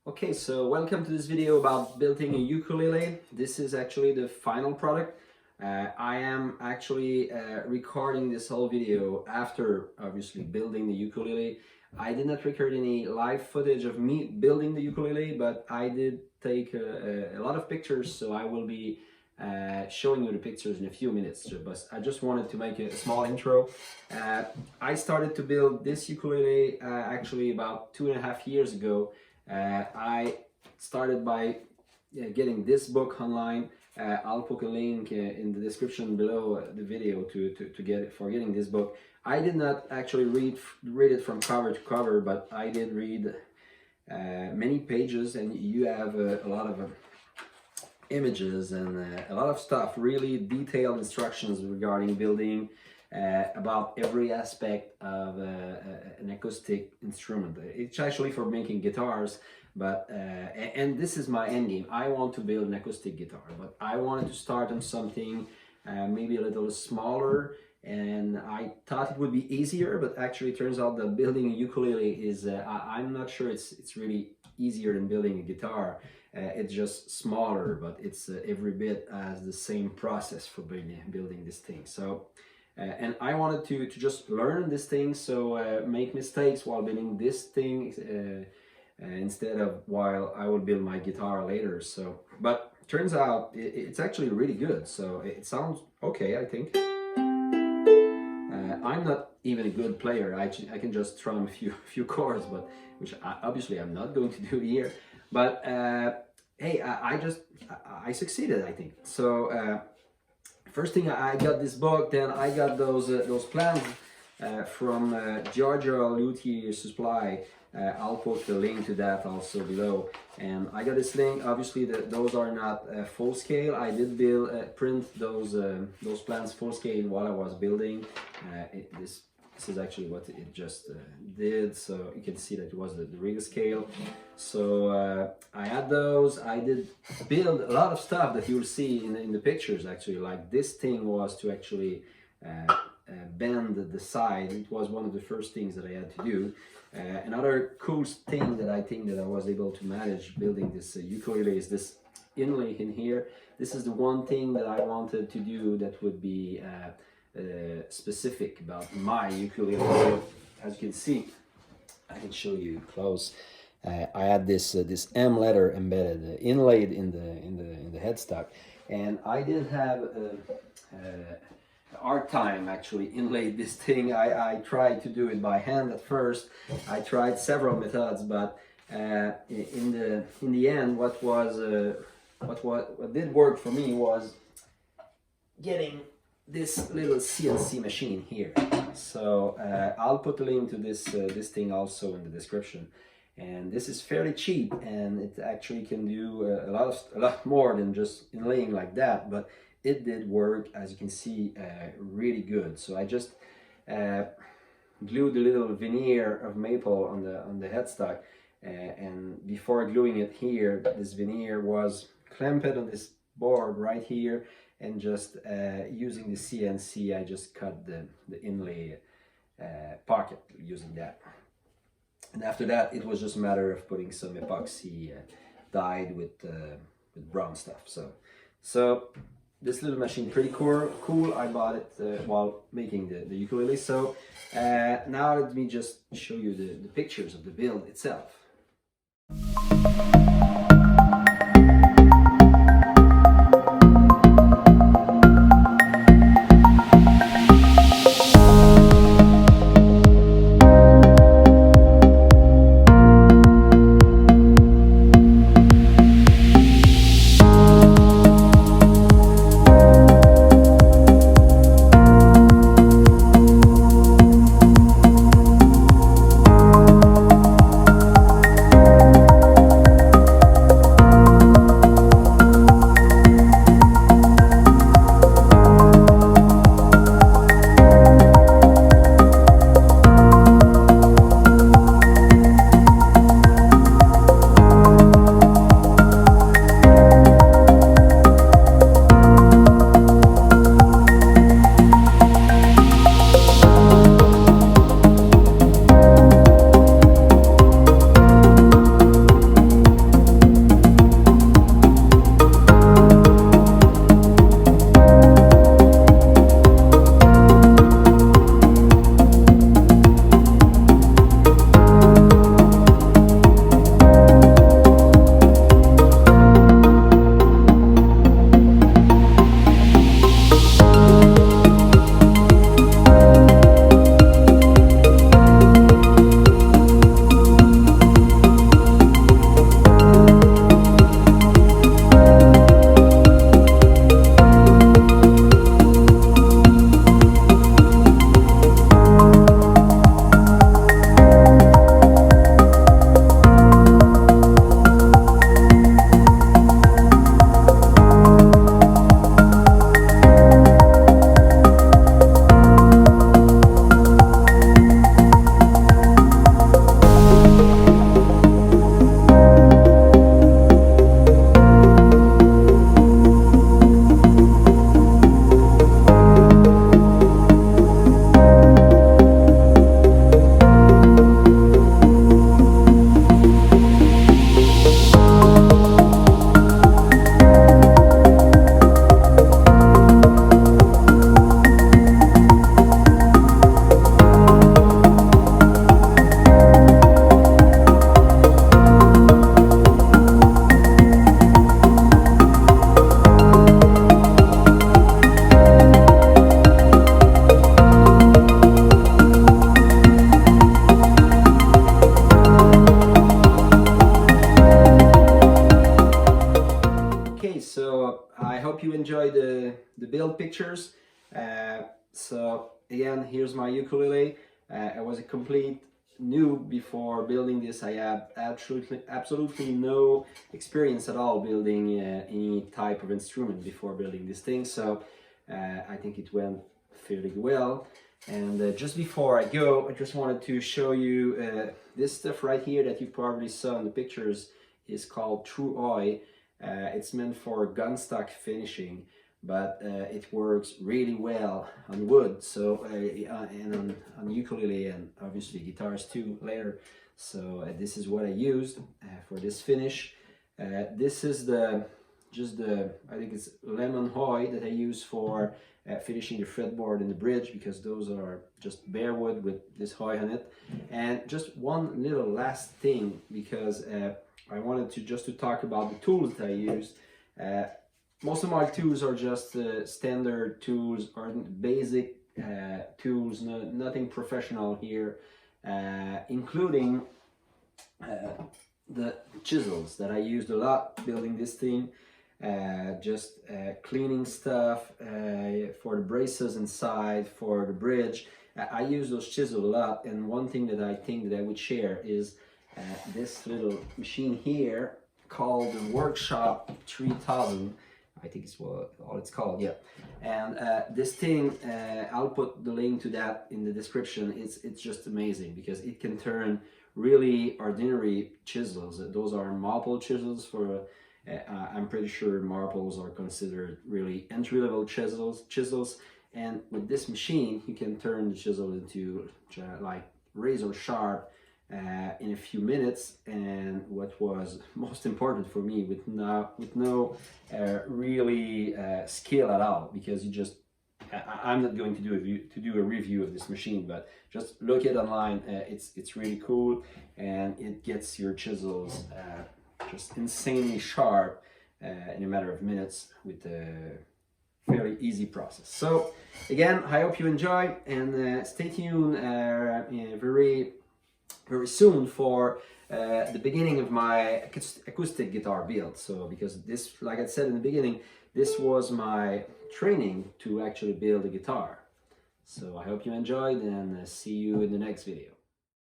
Okay, so welcome to this video about building a ukulele. This is actually the final product. I am actually recording this whole video after obviously building the ukulele. I did not record any live footage of me building the ukulele, but I did take a lot of pictures, so I will be showing you the pictures in a few minutes. But I just wanted to make a small intro. I started to build this ukulele actually about 2.5 years ago. I started by getting this book online. I'll put a link in the description below the video to get it for getting this book. I did not actually read it from cover to cover, but I did read many pages, and you have a lot of images and a lot of stuff, really detailed instructions regarding building about every aspect of an acoustic instrument. It's actually for making guitars, but and this is my end game. I want to build an acoustic guitar, but I wanted to start on something maybe a little smaller, and I thought it would be easier, but actually it turns out that building a ukulele is I'm not sure it's really easier than building a guitar. It's just smaller, but it's every bit as the same process for building this thing. So and I wanted to just learn this thing, so make mistakes while building this thing instead of while I will build my guitar later. So, but turns out it's actually really good. So it sounds okay, I think. I'm not even a good player. I can just strum a few chords, but which obviously I'm not going to do here. But hey, I succeeded, I think. So. First thing, I got this book, then I got those plans from Georgia Luthier Supply. I'll put the link to that also below. And I got this thing. Obviously, those are not full scale. I did print those plans full scale while I was building. This is actually what it just did, so you can see that it was the real scale. So I had those. I did build a lot of stuff that you'll see in the pictures, actually. Like this thing was to actually bend the side. It was one of the first things that I had to do. Another cool thing that I think that I was able to manage building this ukulele is this inlay in here. This is the one thing that I wanted to do that would be specific about my ukulele. So, as you can see, I can show you close. I had this M letter embedded, inlaid in the headstock, and I did have a hard time actually inlaid this thing. I tried to do it by hand at first. I tried several methods, but in the end, what did work for me was getting this little CNC machine here. So I'll put a link to this thing also in the description. And this is fairly cheap, and it actually can do a lot more than just inlaying like that. But it did work, as you can see, really good. So I just glued the little veneer of maple on the headstock, and before gluing it here, this veneer was clamped on this board right here. And just using the CNC, I just cut the inlay pocket using that. And after that, it was just a matter of putting some epoxy dyed with brown stuff. So this little machine, pretty cool. I bought it while making the ukulele. So now let me just show you the pictures of the build itself. pictures. So again, here's my ukulele. I was a complete noob before building this. I had absolutely no experience at all building any type of instrument before building this thing, so I think it went fairly well. And just before I go, I just wanted to show you this stuff right here that you probably saw in the pictures is called True Oi. It's meant for gunstock finishing, but it works really well on wood, so and on ukulele, and obviously guitars too later. So this is what I used for this finish. This is I think it's lemon hoy that I use for finishing the fretboard and the bridge, because those are just bare wood with this hoy on it. And just one little last thing, because I wanted to talk about the tools that I used. Most of my tools are just standard tools or basic tools, nothing professional here, including the chisels that I used a lot building this thing. Just cleaning stuff for the braces inside, for the bridge. I use those chisels a lot, and one thing that I think that I would share is this little machine here called the Workshop 3000. I think it's all it's called, yeah. And this thing, I'll put the link to that in the description. It's just amazing, because it can turn really ordinary chisels. Those are marble chisels for, I'm pretty sure marbles are considered really entry-level chisels. And with this machine, you can turn the chisel into like razor sharp in a few minutes. And what was most important for me, with no really skill at all, because you just, I'm not going to do a review of this machine, but just look it online. It's really cool, and it gets your chisels just insanely sharp in a matter of minutes with a fairly easy process. So again, I hope you enjoy, and stay tuned very soon for the beginning of my acoustic guitar build. So because this, like I said in the beginning, this was my training to actually build a guitar. So I hope you enjoyed, and see you in the next video.